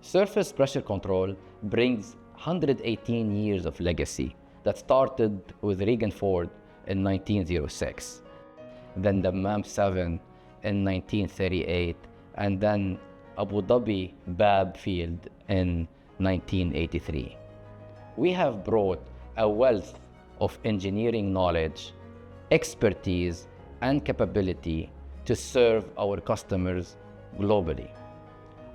Surface pressure control brings 118 years of legacy that started with Regan Ford in 1906, then the Dammam 7 in 1938, and then Abu Dhabi Bab Field in 1983. We have brought a wealth of engineering knowledge, expertise, and capability to serve our customers globally.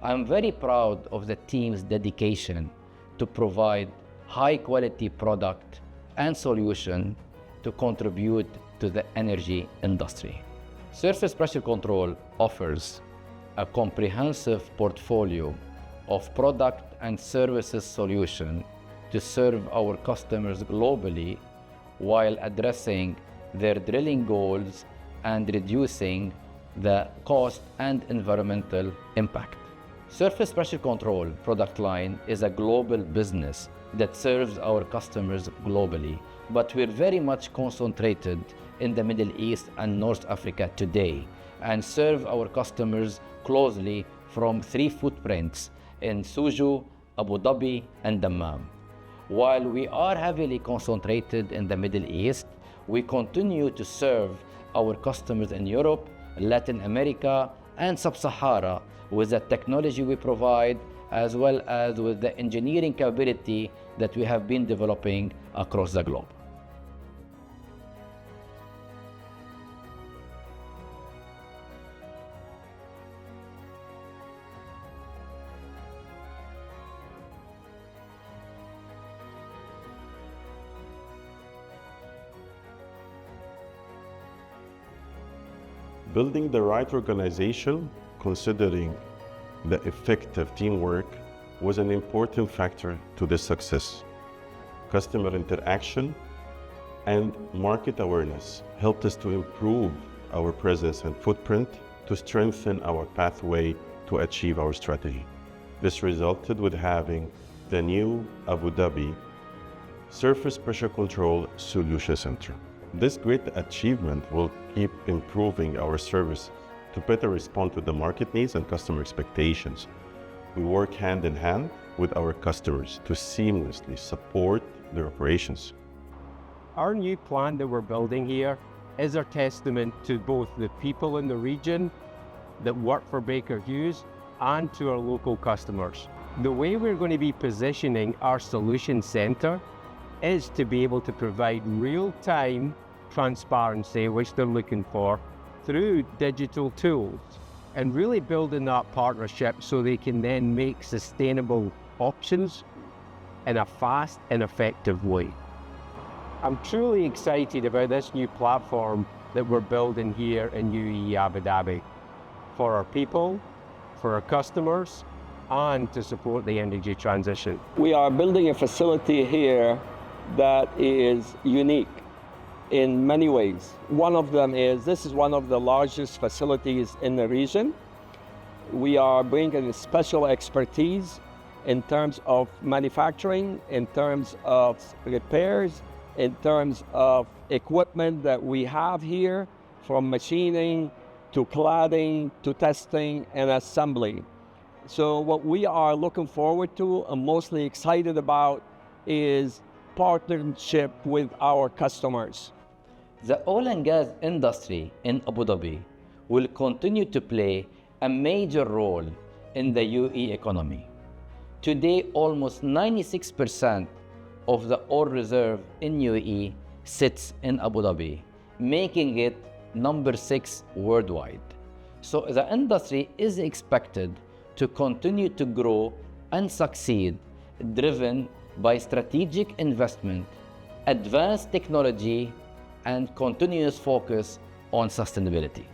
I'm very proud of the team's dedication to provide high-quality product and solution to contribute to the energy industry. Surface pressure control offers a comprehensive portfolio of product and services solution to serve our customers globally while addressing their drilling goals and reducing the cost and environmental impact. Surface pressure control product line is a global business that serves our customers globally, but we're very much concentrated in the Middle East and North Africa today and serve our customers closely from 3 footprints in Suju, Abu Dhabi, and Dammam. While we are heavily concentrated in the Middle East, we continue to serve our customers in Europe, Latin America, and Sub-Sahara with the technology we provide, as well as with the engineering capability that we have been developing across the globe. Building the right organization, considering the effective teamwork, was an important factor to this success. Customer interaction and market awareness helped us to improve our presence and footprint to strengthen our pathway to achieve our strategy. This resulted with having the new Abu Dhabi Surface Pressure Control Solution Center. This great achievement will keep improving our service to better respond to the market needs and customer expectations. We work hand in hand with our customers to seamlessly support their operations. Our new plant that we're building here is a testament to both the people in the region that work for Baker Hughes and to our local customers. The way we're going to be positioning our solution center is to be able to provide real-time transparency, which they're looking for, through digital tools, and really building that partnership so they can then make sustainable options in a fast and effective way. I'm truly excited about this new platform that we're building here in UAE Abu Dhabi for our people, for our customers, and to support the energy transition. We are building a facility here that is unique in many ways. One of them is, this is one of the largest facilities in the region. We are bringing special expertise in terms of manufacturing, in terms of repairs, in terms of equipment that we have here, from machining to cladding to testing and assembly. So what we are looking forward to and mostly excited about is partnership with our customers. The oil and gas industry in Abu Dhabi will continue to play a major role in the UAE economy. Today, almost 96% of the oil reserve in UAE sits in Abu Dhabi, making it number 6 worldwide. So the industry is expected to continue to grow and succeed, driven by strategic investment, advanced technology, and continuous focus on sustainability.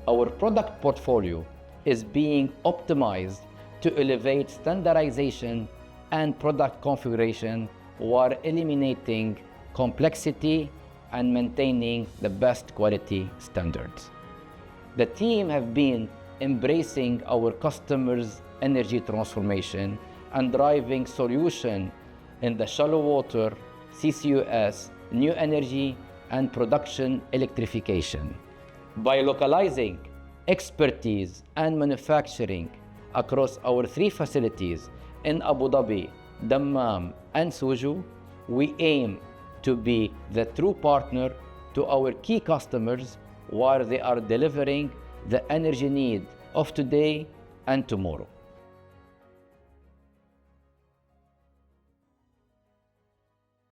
Our product portfolio is being optimized to elevate standardization and product configuration while eliminating complexity and maintaining the best quality standards. The team have been embracing our customers' energy transformation and driving solution in the shallow water, CCUS, new energy, and production electrification. By localizing expertise and manufacturing across our 3 facilities in Abu Dhabi, Dammam, and Suju, we aim to be the true partner to our key customers while they are delivering the energy need of today and tomorrow.